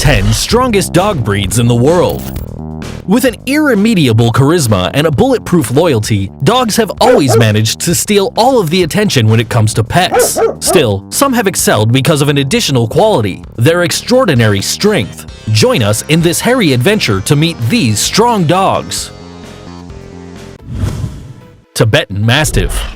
10 strongest dog breeds in the world. With an irremediable charisma and a bulletproof loyalty, dogs have always managed to steal all of the attention when it comes to pets. Still, some have excelled because of an additional quality: their extraordinary strength. Join us in this hairy adventure to meet these strong dogs. Tibetan Mastiff.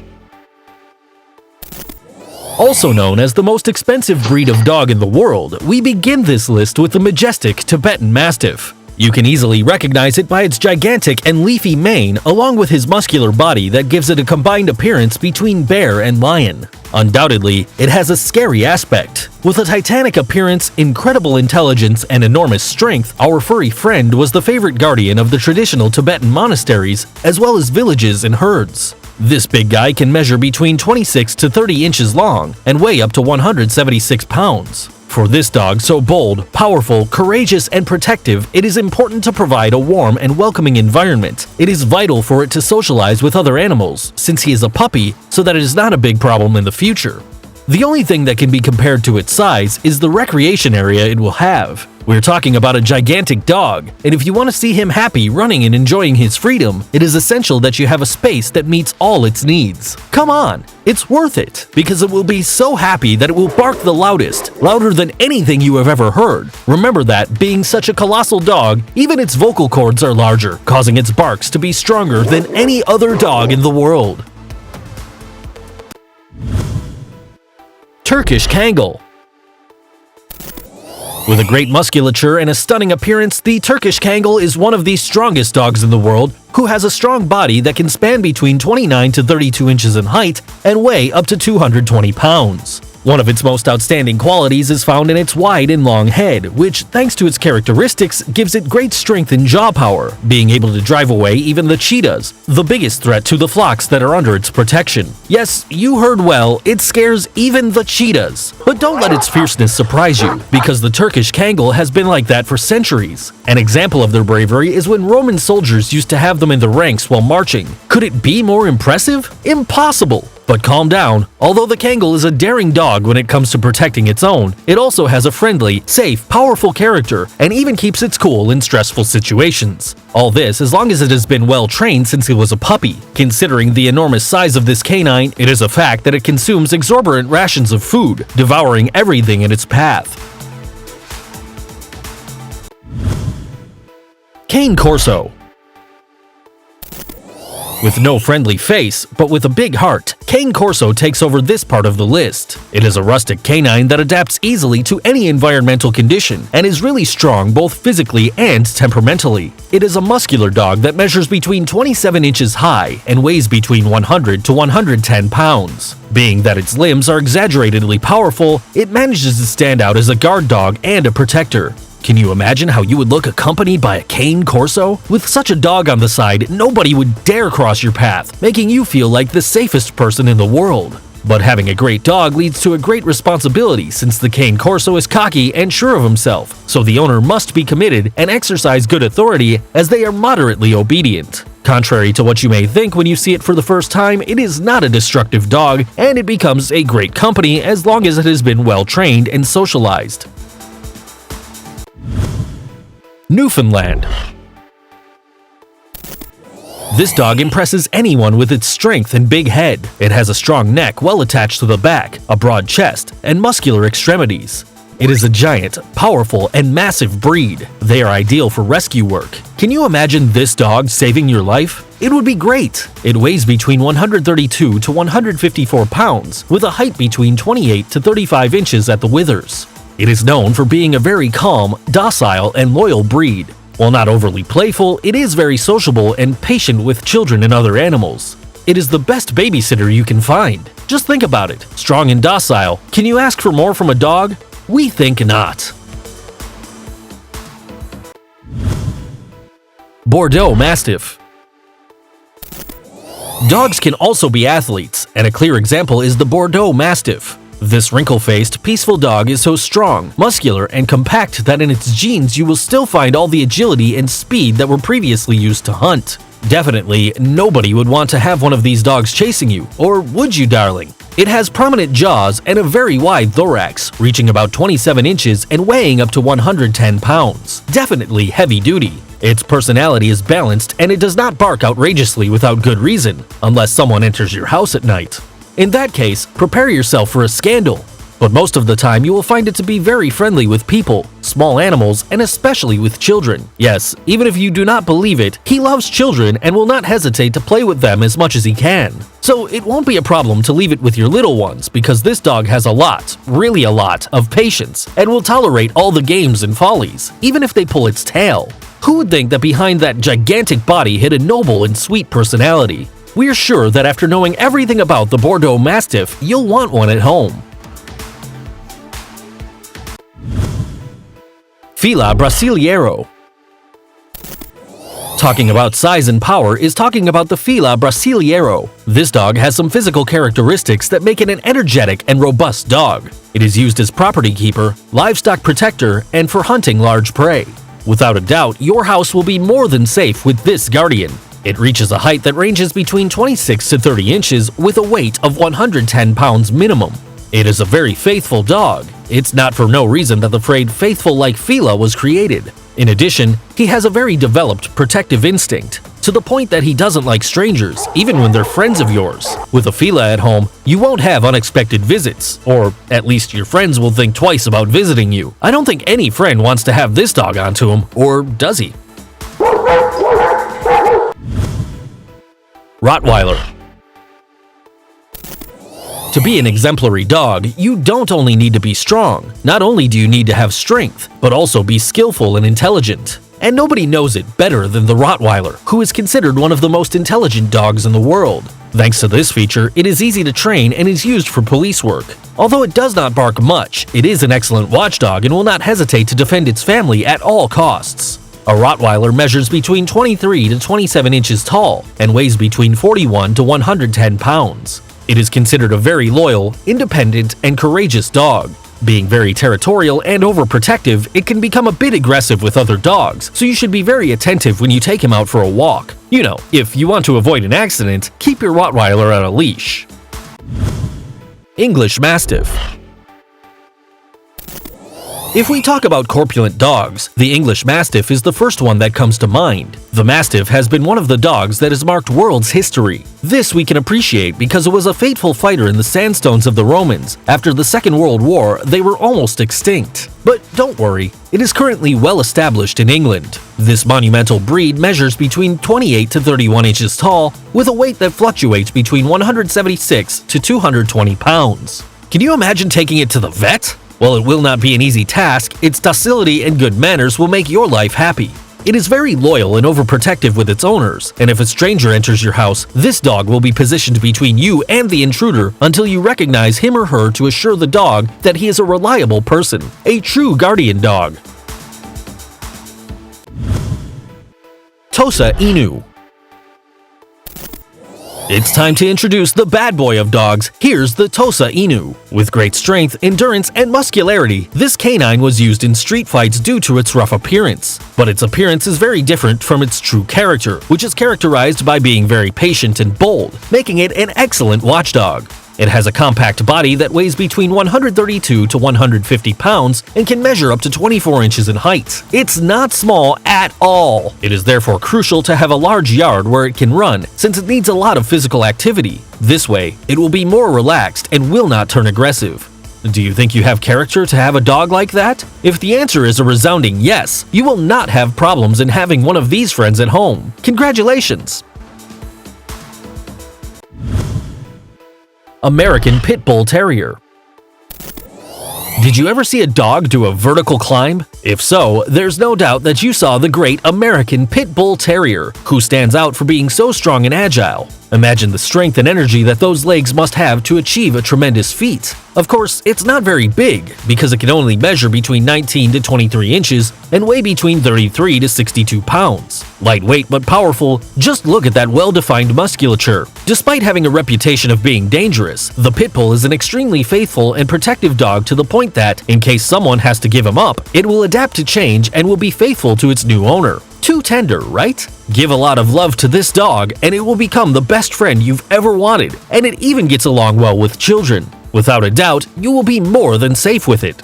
Also known as the most expensive breed of dog in the world, we begin this list with the majestic Tibetan Mastiff. You can easily recognize it by its gigantic and leafy mane, along with his muscular body that gives it a combined appearance between bear and lion. Undoubtedly, it has a scary aspect. With a titanic appearance, incredible intelligence, and enormous strength, our furry friend was the favorite guardian of the traditional Tibetan monasteries, as well as villages and herds. This big guy can measure between 26 to 30 inches long and weigh up to 176 pounds. For this dog so bold, powerful, courageous, and protective, it is important to provide a warm and welcoming environment. It is vital for it to socialize with other animals, since he is a puppy, so that it is not a big problem in the future. The only thing that can be compared to its size is the recreation area it will have. We're talking about a gigantic dog, and if you want to see him happy running and enjoying his freedom, it is essential that you have a space that meets all its needs. Come on, it's worth it, because it will be so happy that it will bark the loudest, louder than anything you have ever heard. Remember that, being such a colossal dog, even its vocal cords are larger, causing its barks to be stronger than any other dog in the world. Turkish Kangal. With a great musculature and a stunning appearance, the Turkish Kangal is one of the strongest dogs in the world, who has a strong body that can span between 29 to 32 inches in height and weigh up to 220 pounds. One of its most outstanding qualities is found in its wide and long head, which, thanks to its characteristics, gives it great strength and jaw power, being able to drive away even the cheetahs, the biggest threat to the flocks that are under its protection. Yes, you heard well, it scares even the cheetahs. But don't let its fierceness surprise you, because the Turkish Kangal has been like that for centuries. An example of their bravery is when Roman soldiers used to have them in the ranks while marching. Could it be more impressive? Impossible! But calm down. Although the Kangal is a daring dog when it comes to protecting its own, it also has a friendly, safe, powerful character and even keeps its cool in stressful situations. All this as long as it has been well trained since it was a puppy. Considering the enormous size of this canine, it is a fact that it consumes exorbitant rations of food, devouring everything in its path. Cane Corso. With no friendly face, but with a big heart, Cane Corso takes over this part of the list. It is a rustic canine that adapts easily to any environmental condition and is really strong both physically and temperamentally. It is a muscular dog that measures between 27 inches high and weighs between 100 to 110 pounds. Being that its limbs are exaggeratedly powerful, it manages to stand out as a guard dog and a protector. Can you imagine how you would look accompanied by a Cane Corso? With such a dog on the side, nobody would dare cross your path, making you feel like the safest person in the world. But having a great dog leads to a great responsibility, since the Cane Corso is cocky and sure of himself, so the owner must be committed and exercise good authority, as they are moderately obedient. Contrary to what you may think when you see it for the first time, it is not a destructive dog, and it becomes a great company as long as it has been well trained and socialized. Newfoundland. This dog impresses anyone with its strength and big head. It has a strong neck well attached to the back, a broad chest, and muscular extremities. It is a giant, powerful, and massive breed. They are ideal for rescue work. Can you imagine this dog saving your life? It would be great. It weighs between 132 to 154 pounds, with a height between 28 to 35 inches at the withers. It is known for being a very calm, docile, and loyal breed. While not overly playful, it is very sociable and patient with children and other animals. It is the best babysitter you can find. Just think about it. Strong and docile. Can you ask for more from a dog? We think not. Bordeaux Mastiff. Dogs can also be athletes, and a clear example is the Bordeaux Mastiff. This wrinkle-faced, peaceful dog is so strong, muscular, and compact that in its genes you will still find all the agility and speed that were previously used to hunt. Definitely, nobody would want to have one of these dogs chasing you, or would you, darling? It has prominent jaws and a very wide thorax, reaching about 27 inches and weighing up to 110 pounds. Definitely heavy duty. Its personality is balanced and it does not bark outrageously without good reason, unless someone enters your house at night. In that case, prepare yourself for a scandal. But most of the time you will find it to be very friendly with people, small animals, and especially with children. Yes, even if you do not believe it, he loves children and will not hesitate to play with them as much as he can. So it won't be a problem to leave it with your little ones because this dog has a lot, really a lot, of patience and will tolerate all the games and follies, even if they pull its tail. Who would think that behind that gigantic body hid a noble and sweet personality? We're sure that after knowing everything about the Bordeaux Mastiff, you'll want one at home. Fila Brasileiro. Talking about size and power is talking about the Fila Brasileiro. This dog has some physical characteristics that make it an energetic and robust dog. It is used as property keeper, livestock protector, and for hunting large prey. Without a doubt, your house will be more than safe with this guardian. It reaches a height that ranges between 26 to 30 inches with a weight of 110 pounds minimum. It is a very faithful dog. It's not for no reason that the phrase faithful like Fila was created. In addition, he has a very developed protective instinct, to the point that he doesn't like strangers, even when they're friends of yours. With a Fila at home, you won't have unexpected visits, or at least your friends will think twice about visiting you. I don't think any friend wants to have this dog onto him, or does he? Rottweiler. To be an exemplary dog, you don't only need to be strong. Not only do you need to have strength, but also be skillful and intelligent. And nobody knows it better than the Rottweiler, who is considered one of the most intelligent dogs in the world. Thanks to this feature, it is easy to train and is used for police work. Although it does not bark much, it is an excellent watchdog and will not hesitate to defend its family at all costs. A Rottweiler measures between 23 to 27 inches tall and weighs between 41 to 110 pounds. It is considered a very loyal, independent, and courageous dog. Being very territorial and overprotective, it can become a bit aggressive with other dogs, so you should be very attentive when you take him out for a walk. You know, if you want to avoid an accident, keep your Rottweiler on a leash. English Mastiff. If we talk about corpulent dogs, the English Mastiff is the first one that comes to mind. The Mastiff has been one of the dogs that has marked world's history. This we can appreciate because it was a faithful fighter in the sandstones of the Romans. After the Second World War, they were almost extinct. But don't worry, it is currently well established in England. This monumental breed measures between 28 to 31 inches tall, with a weight that fluctuates between 176 to 220 pounds. Can you imagine taking it to the vet? While it will not be an easy task, its docility and good manners will make your life happy. It is very loyal and overprotective with its owners, and if a stranger enters your house, this dog will be positioned between you and the intruder until you recognize him or her to assure the dog that he is a reliable person, a true guardian dog. Tosa Inu. It's time to introduce the bad boy of dogs. Here's the Tosa Inu. With great strength, endurance, and muscularity, this canine was used in street fights due to its rough appearance. But its appearance is very different from its true character, which is characterized by being very patient and bold, making it an excellent watchdog. It has a compact body that weighs between 132 to 150 pounds and can measure up to 24 inches in height. It's not small at all. It is therefore crucial to have a large yard where it can run, since it needs a lot of physical activity. This way, it will be more relaxed and will not turn aggressive. Do you think you have character to have a dog like that? If the answer is a resounding yes, you will not have problems in having one of these friends at home. Congratulations! American Pit Bull Terrier. Did you ever see a dog do a vertical climb? If so, there's no doubt that you saw the great American Pit Bull Terrier, who stands out for being so strong and agile. Imagine the strength and energy that those legs must have to achieve a tremendous feat. Of course, it's not very big, because it can only measure between 19 to 23 inches and weigh between 33 to 62 pounds. Lightweight but powerful, just look at that well-defined musculature. Despite having a reputation of being dangerous, the Pit Bull is an extremely faithful and protective dog to the point that, in case someone has to give him up, it will adapt to change and will be faithful to its new owner. Too tender, right? Give a lot of love to this dog and it will become the best friend you've ever wanted, and it even gets along well with children. Without a doubt, you will be more than safe with it.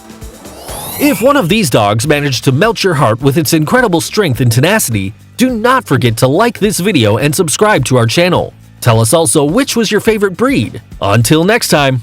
If one of these dogs managed to melt your heart with its incredible strength and tenacity, do not forget to like this video and subscribe to our channel. Tell us also which was your favorite breed. Until next time!